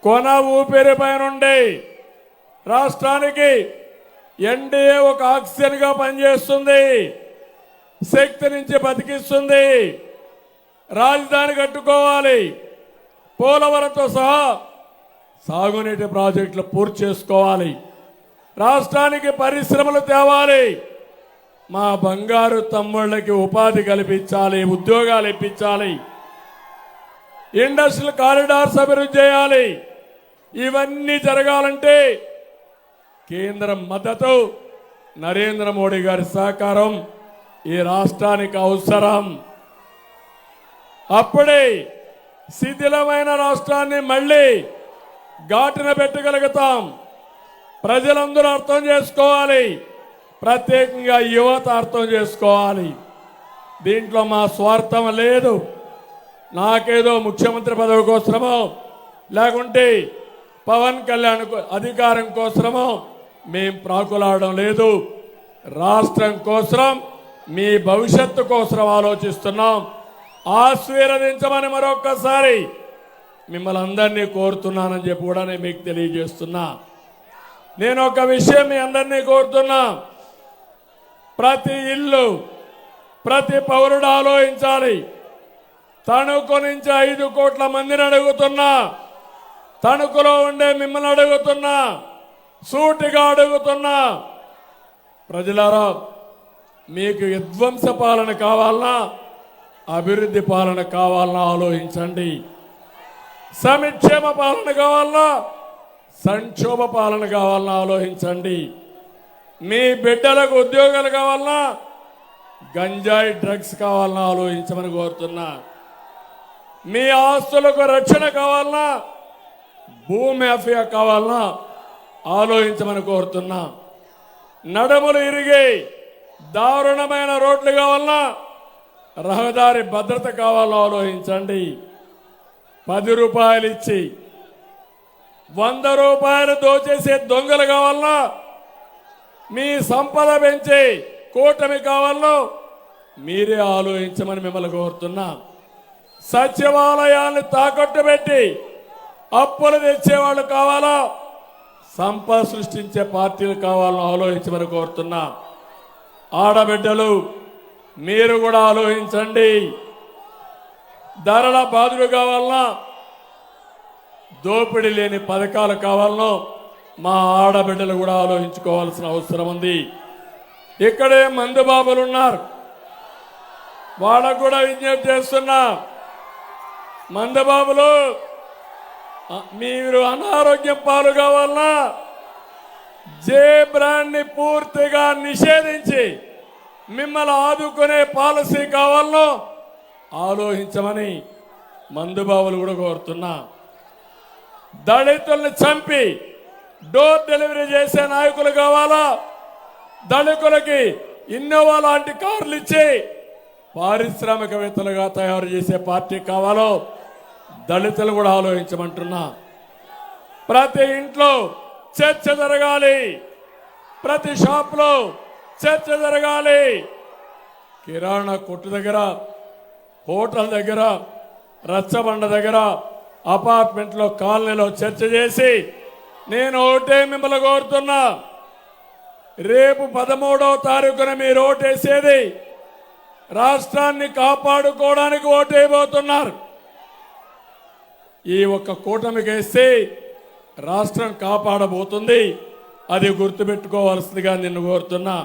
కొన ఊపిరి పైనుండి రాష్ట్రానికి ఎన్డీఏ ఒక ఆక్సిజన్ గా పనిచేస్తుంది, శక్తి నుంచి బతికిస్తుంది. రాజధాని కట్టుకోవాలి, పోలవరంతో సహా సాగునీటి ప్రాజెక్టులు పూర్తి చేసుకోవాలి, రాష్ట్రానికి పరిశ్రమలు తేవాలి, మా బంగారు తమ్ముళ్ళకి ఉపాధి కల్పించాలి, ఉద్యోగాలు ఇప్పించాలి, ఇండస్ట్రియల్ కారిడార్స్ అభివృద్ధి చేయాలి. ఇవన్నీ జరగాలంటే కేంద్రం మద్దతు, నరేంద్ర మోడీ గారి సహకారం ఈ రాష్ట్రానికి అవసరం. అప్పుడే శిథిలమైన రాష్ట్రాన్ని మళ్ళీ ఘాటున పెట్టగలుగుతాం. ప్రజలందరూ అర్థం చేసుకోవాలి, ప్రత్యేకంగా యువత అర్థం చేసుకోవాలి. దీంట్లో మా స్వార్థం లేదు. నాకేదో ముఖ్యమంత్రి పదవి కోసమో లేకుంటే పవన్ కళ్యాణ్ అధికారం కోసమో మేం ప్రాకులాడడం లేదు. రాష్ట్రం కోసం, మీ భవిష్యత్తు కోసం ఆలోచిస్తున్నాం. ఆశీర్వదించమని మరొక్కసారి మిమ్మల్ని అందరినీ కోరుతున్నానని చెప్పి కూడా నేను మీకు తెలియజేస్తున్నా. నేను ఒక విషయం మీ అందరినీ కోరుతున్నా. ప్రతి ఇల్లు, ప్రతి పౌరుడు ఆలోచించాలి. తణుకు నుంచి 5 కోట్ల మందిని అడుగుతున్నా, తణుకులో ఉండే మిమ్మల్ని అడుగుతున్నా, సూటిగా అడుగుతున్నా. ప్రజలారా, మీకు విధ్వంస పాలన కావాలన్నా అభివృద్ధి పాలన కావాలన్నా ఆలోచించండి. సంక్షేమ పాలన కావాలన్నా సంక్షోభ పాలన కావాలన్నా ఆలోచించండి. మీ బిడ్డలకు ఉద్యోగాలు కావాలన్నా గంజాయి డ్రగ్స్ కావాలన్నా ఆలోచించమని కోరుతున్నా. మీ ఆస్తులకు రక్షణ కావాలన్నా భూమి మాఫియా కావాలన్నా ఆలోచించమని కోరుతున్నా. నడుములు ఇరిగి దారుణమైన రోడ్లు కావాలన్నా రహదారి భద్రత కావాలో ఆలోచించండి. 10 రూపాయలు ఇచ్చి 100 రూపాయలు దోచేసే దొంగలు కావాలన్నా, మీ సంపద పెంచి కూటమి కావాలో మీరే ఆలోచించమని మిమ్మల్ని కోరుతున్నా. సచివాలయాన్ని తాకట్టు పెట్టి అప్పులు తెచ్చేవాళ్ళు కావాలా, సంపద సృష్టించే పార్టీలు కావాలని ఆలోచించమని కోరుతున్నా. ఆడబిడ్డలు, మీరు కూడా ఆలోచించండి. ధరల బాధలు కావాలన్నా, దోపిడీ లేని పథకాలు కావాలనో మా ఆడబిడ్డలు కూడా ఆలోచించుకోవాల్సిన అవసరం ఉంది. ఇక్కడే మందు బాబులు ఉన్నారు, వాళ్ళకు కూడా విజ్ఞప్తి చేస్తున్నా. మందు బాబులు, మీరు అనారోగ్యం పాలు కావాలన్నా జే బ్రాండ్ ని పూర్తిగా నిషేధించి మిమ్మల్ని ఆదుకునే పాలసీ కావాలనో ఆలోచించమని మందుబాబులు కూడా కోరుతున్నా. దళితుల్ని చంపి డోర్ డెలివరీ చేసే నాయకులు కావాలా, దళితులకి ఇన్నోవా లాంటి కార్లు ఇచ్చి పారిశ్రామికవేత్తలుగా తయారు చేసే పార్టీ కావాలో దళితులు కూడా ఆలోచించమంటున్నా. ప్రతి ఇంట్లో చర్చ జరగాలి, ప్రతి షాప్లో చర్చ జరగాలి. కిరాణా కొట్టు దగ్గర, హోటల్ దగ్గర, రచ్చబండ దగ్గర, అపార్ట్మెంట్లో, కాలనీలో చర్చ చేసి నేను ఒకటే మిమ్మల్ని కోరుతున్నా. రేపు 13వ తారీఖున మీరు ఓటేసేది రాష్ట్రాన్ని కాపాడుకోవడానికి ఓటేయబోతున్నారు. ఈ ఒక్క కూటమికి వేస్తే రాష్ట్రం కాపాడబోతుంది. అది గుర్తుపెట్టుకోవాల్సిందిగా నిన్ను కోరుతున్నా.